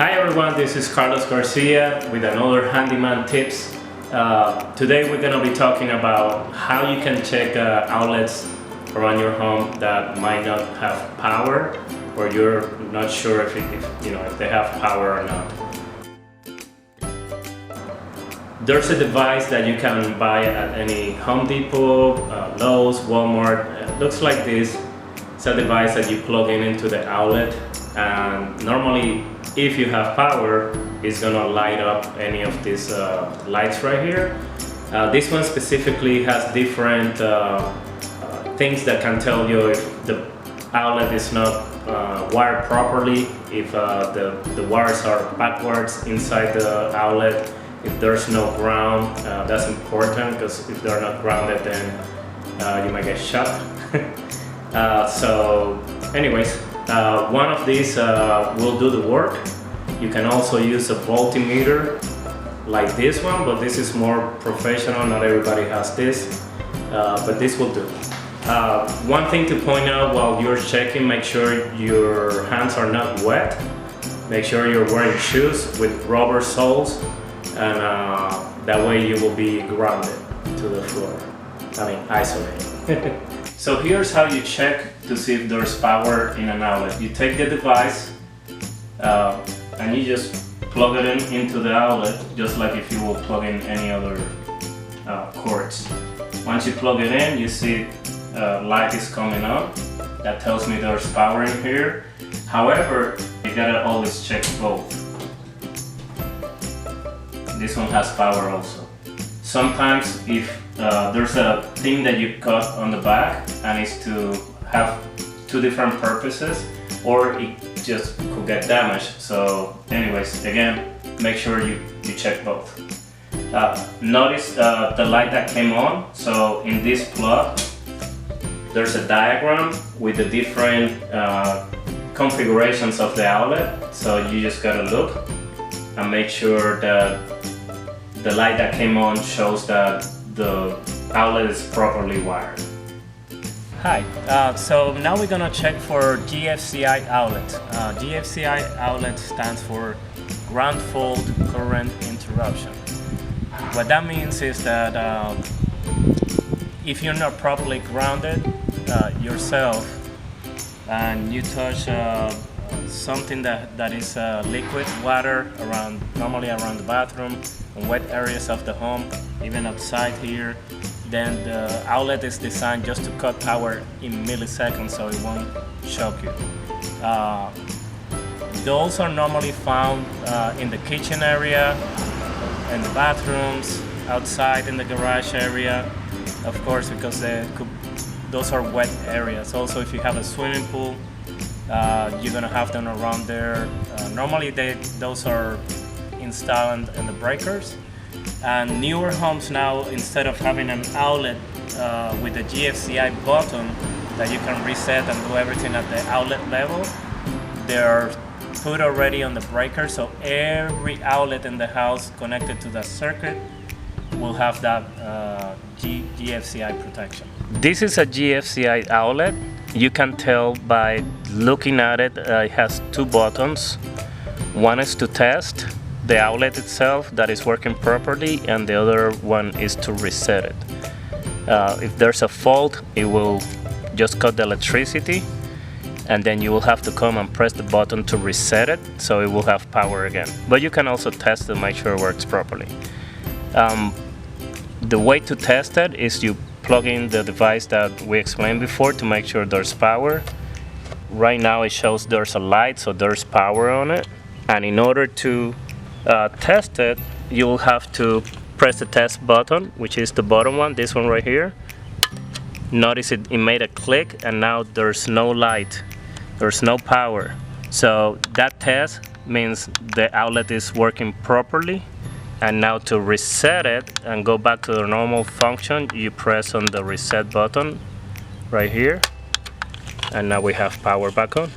Hi everyone, this is Carlos Garcia with another Handyman Tips. Today we're going to be talking about how you can check outlets around your home that might not have power, or you're not sure if they have power or not. There's a device that you can buy at any Home Depot, Lowe's, Walmart. It looks like this. It's a device that you plug into the outlet, and normally if you have power, it's gonna light up any of these lights right here. This one specifically has different things that can tell you if the outlet is not wired properly, if the wires are backwards inside the outlet, if there's no ground. That's important, because if they're not grounded, then you might get shot. So anyways, one of these will do the work. You can also use a voltmeter like this one, but this is more professional. Not everybody has this, but this will do. One thing to point out while you're checking, make sure your hands are not wet. Make sure you're wearing shoes with rubber soles, and that way you will be grounded to the floor. Isolated. So here's how you check to see if there's power in an outlet. You take the device and you just plug it into the outlet, just like if you will plug in any other cords. Once you plug it in, you see light is coming on. That tells me there's power in here. However, you gotta always check both. This one has power also. Sometimes if there's a thing that you cut on the back and it's to have two different purposes, or it just could get damaged. So anyways, again, make sure you check both. Notice the light that came on. So in this plug, there's a diagram with the different configurations of the outlet. So you just gotta look and make sure that the light that came on shows that the outlet is properly wired. Hi, so now we're gonna check for GFCI outlet. GFCI outlet stands for ground fault current interruption. What that means is that if you're not properly grounded yourself, and you touch something that is liquid water normally around the bathroom, in wet areas of the home, even outside here, then the outlet is designed just to cut power in milliseconds, so it won't shock you. Those are normally found in the kitchen area, in the bathrooms, outside in the garage area, of course, because those are wet areas. Also, if you have a swimming pool, you're gonna have them around there. Normally those are installed in the breakers. And newer homes now, instead of having an outlet with a GFCI button that you can reset and do everything at the outlet level, they're put already on the breaker, so every outlet in the house connected to that circuit will have that GFCI protection. This is a GFCI outlet. You can tell by looking at it. It has two buttons. One is to test the outlet itself that is working properly, and the other one is to reset it. If there's a fault, it will just cut the electricity, and then you will have to come and press the button to reset it, so it will have power again. But you can also test to make sure it works properly. The way to test it is you plug in the device that we explained before to make sure there's power. Right now it shows there's a light, so there's power on it. And in order to test it, you'll have to press the test button, which is the bottom one, this one right here. Notice it made a click, and now there's no light, there's no power. So that test means the outlet is working properly. And now to reset it and go back to the normal function, you press on the reset button right here, and now we have power back on.